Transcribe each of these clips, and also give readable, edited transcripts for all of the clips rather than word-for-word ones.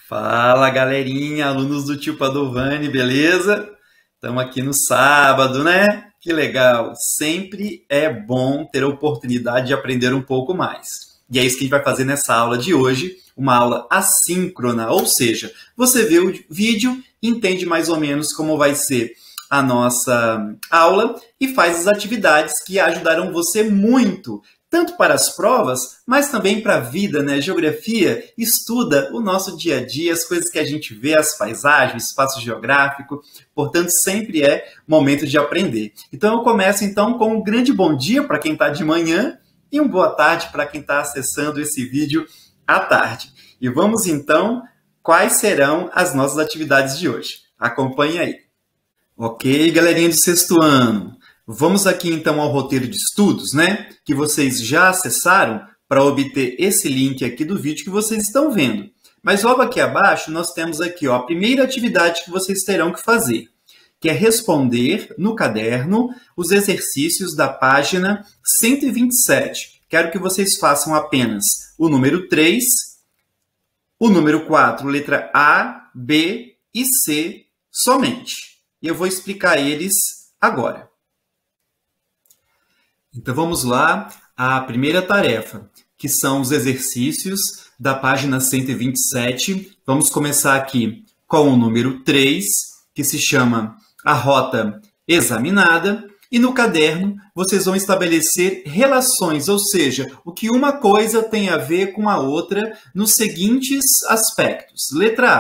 Fala, galerinha, alunos do Tio Padovani, beleza? Estamos aqui no sábado, né? Que legal! Sempre é bom ter a oportunidade de aprender um pouco mais. E é isso que a gente vai fazer nessa aula de hoje, uma aula assíncrona, ou seja, você vê o vídeo, entende mais ou menos como vai ser a nossa aula e faz as atividades que ajudarão você muito, tanto para as provas, mas também para a vida, né? Geografia estuda o nosso dia a dia, as coisas que a gente vê, as paisagens, o espaço geográfico, portanto, sempre é momento de aprender. Então, eu começo, então, com um grande bom dia para quem está de manhã e uma boa tarde para quem está acessando esse vídeo à tarde. E vamos, então, quais serão as nossas atividades de hoje. Acompanhe aí. Ok, galerinha do sexto ano. Vamos aqui então ao roteiro de estudos, né? Que vocês já acessaram para obter esse link aqui do vídeo que vocês estão vendo. Mas logo aqui abaixo nós temos aqui ó, a primeira atividade que vocês terão que fazer, que é responder no caderno os exercícios da página 127. Quero que vocês façam apenas o número 3, o número 4, letra A, B e C somente. E eu vou explicar eles agora. Então, vamos lá, a primeira tarefa, que são os exercícios da página 127. Vamos começar aqui com o número 3, que se chama a rota examinada. E no caderno, vocês vão estabelecer relações, ou seja, o que uma coisa tem a ver com a outra nos seguintes aspectos. Letra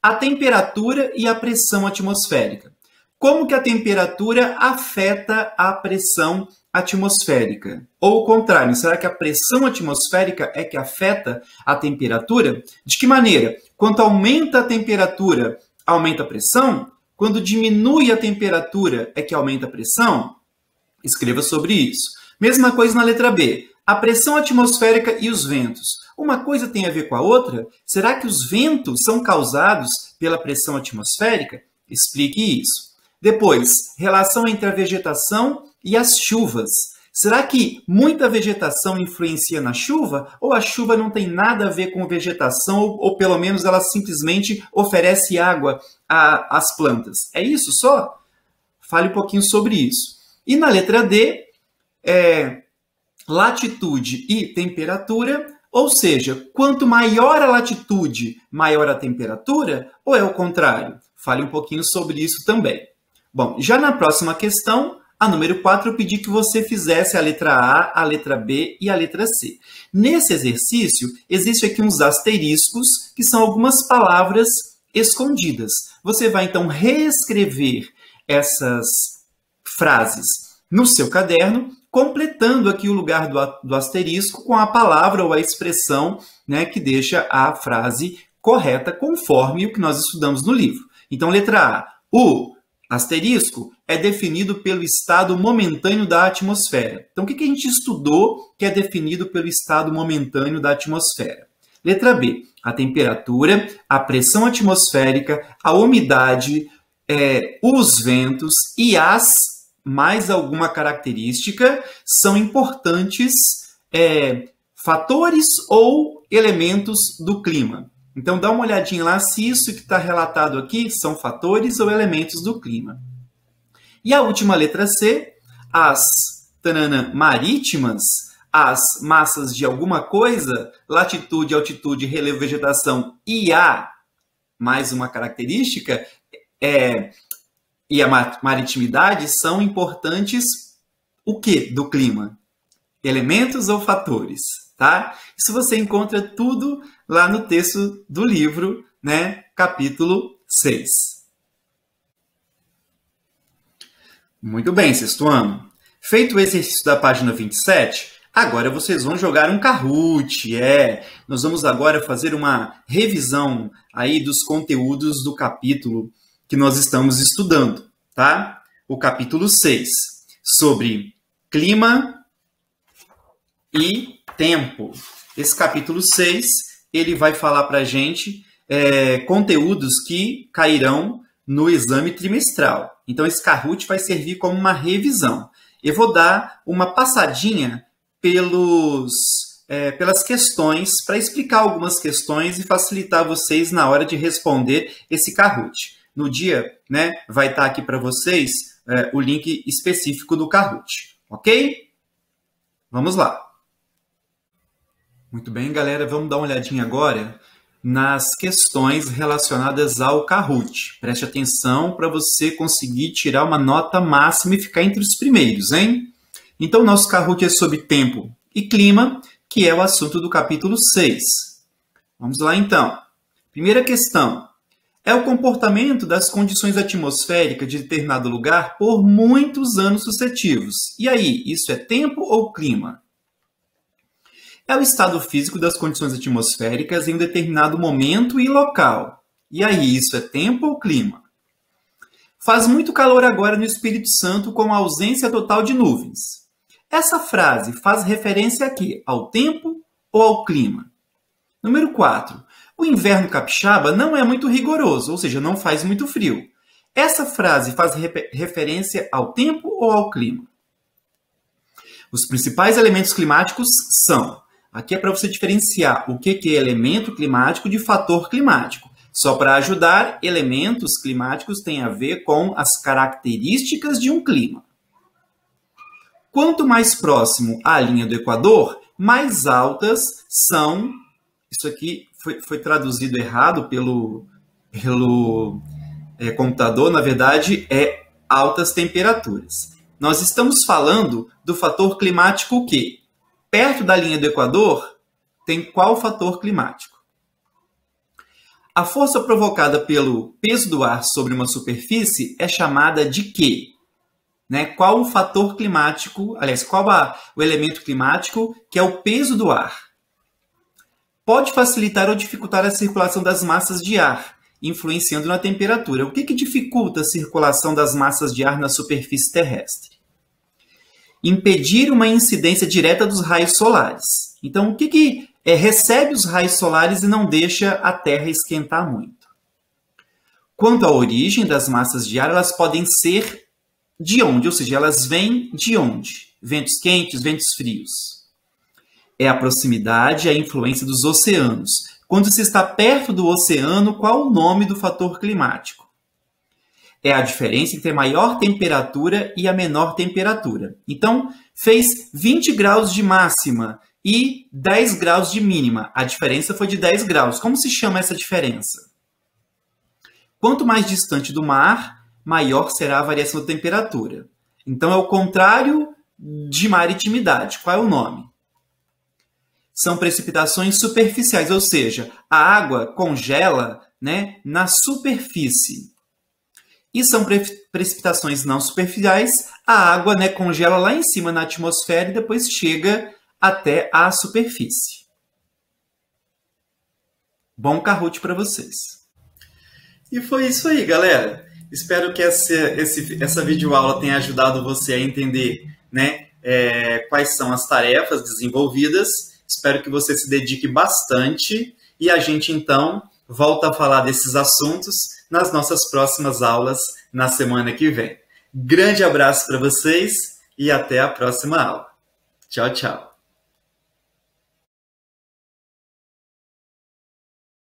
A, a temperatura e a pressão atmosférica. Como que a temperatura afeta a pressão atmosférica? Ou o contrário, será que a pressão atmosférica é que afeta a temperatura? De que maneira? Quando aumenta a temperatura, aumenta a pressão? Quando diminui a temperatura, é que aumenta a pressão? Escreva sobre isso. Mesma coisa na letra B. A pressão atmosférica e os ventos. Uma coisa tem a ver com a outra? Será que os ventos são causados pela pressão atmosférica? Explique isso. Depois, relação entre a vegetação e as chuvas. Será que muita vegetação influencia na chuva? Ou a chuva não tem nada a ver com vegetação, ou pelo menos ela simplesmente oferece água às plantas? É isso só? Fale um pouquinho sobre isso. E na letra D, latitude e temperatura, ou seja, quanto maior a latitude, maior a temperatura, ou é o contrário? Fale um pouquinho sobre isso também. Bom, já na próxima questão, a número 4, eu pedi que você fizesse a letra A, a letra B e a letra C. Nesse exercício, existem aqui uns asteriscos, que são algumas palavras escondidas. Você vai, então, reescrever essas frases no seu caderno, completando aqui o lugar do asterisco com a palavra ou a expressão, né, que deixa a frase correta, conforme o que nós estudamos no livro. Então, letra A, o asterisco é definido pelo estado momentâneo da atmosfera. Então, o que a gente estudou que é definido pelo estado momentâneo da atmosfera? Letra B, a temperatura, a pressão atmosférica, a umidade, os ventos e mais alguma característica são importantes fatores ou elementos do clima. Então, dá uma olhadinha lá se isso que está relatado aqui são fatores ou elementos do clima. E a última letra C, as marítimas, as massas de alguma coisa, latitude, altitude, relevo, vegetação e mais uma característica, e a maritimidade são importantes o quê do clima? Elementos ou fatores? Tá? Isso você encontra tudo lá no texto do livro, né? Capítulo 6. Muito bem, sexto ano. Feito o exercício da página 27, agora vocês vão jogar um Kahoot. Nós vamos agora fazer uma revisão aí dos conteúdos do capítulo que nós estamos estudando, tá? O capítulo 6, sobre clima e tempo. Esse capítulo 6, ele vai falar para a gente conteúdos que cairão no exame trimestral. Então, esse Kahoot vai servir como uma revisão. Eu vou dar uma passadinha pelos pelas questões, para explicar algumas questões e facilitar vocês na hora de responder esse Kahoot. No dia, né, vai estar aqui para vocês o link específico do Kahoot, ok? Vamos lá. Muito bem, galera, vamos dar uma olhadinha agora nas questões relacionadas ao Kahoot. Preste atenção para você conseguir tirar uma nota máxima e ficar entre os primeiros, hein? Então, nosso Kahoot é sobre tempo e clima, que é o assunto do capítulo 6. Vamos lá, então. Primeira questão. É o comportamento das condições atmosféricas de determinado lugar por muitos anos sucessivos. E aí, isso é tempo ou clima? É o estado físico das condições atmosféricas em um determinado momento e local. E aí, isso é tempo ou clima? Faz muito calor agora no Espírito Santo com a ausência total de nuvens. Essa frase faz referência a quê? Ao tempo ou ao clima? Número 4. O inverno capixaba não é muito rigoroso, ou seja, não faz muito frio. Essa frase faz referência ao tempo ou ao clima? Os principais elementos climáticos são... Aqui é para você diferenciar o que é elemento climático de fator climático. Só para ajudar, elementos climáticos têm a ver com as características de um clima. Quanto mais próximo à linha do Equador, mais altas são... Isso aqui foi traduzido errado pelo computador, na verdade, é altas temperaturas. Nós estamos falando do fator climático o quê? Perto da linha do Equador, tem qual fator climático? A força provocada pelo peso do ar sobre uma superfície é chamada de quê? Né? Qual o fator climático, aliás, qual o elemento climático que é o peso do ar? Pode facilitar ou dificultar a circulação das massas de ar, influenciando na temperatura. O que dificulta a circulação das massas de ar na superfície terrestre? Impedir uma incidência direta dos raios solares. Então, o que recebe os raios solares e não deixa a Terra esquentar muito? Quanto à origem das massas de ar, elas podem ser de onde? Ou seja, elas vêm de onde? Ventos quentes, ventos frios. É a proximidade e a influência dos oceanos. Quando se está perto do oceano, qual o nome do fator climático? É a diferença entre a maior temperatura e a menor temperatura. Então, fez 20 graus de máxima e 10 graus de mínima. A diferença foi de 10 graus. Como se chama essa diferença? Quanto mais distante do mar, maior será a variação da temperatura. Então, é o contrário de maritimidade. Qual é o nome? São precipitações superficiais, ou seja, a água congela, né, na superfície. E são precipitações não superficiais, a água, né, congela lá em cima na atmosfera e depois chega até a superfície. Bom Kahoot para vocês. E foi isso aí, galera. Espero que essa videoaula tenha ajudado você a entender, né, quais são as tarefas desenvolvidas. Espero que você se dedique bastante e a gente, então, volta a falar desses assuntos nas nossas próximas aulas na semana que vem. Grande abraço para vocês e até a próxima aula. Tchau, tchau.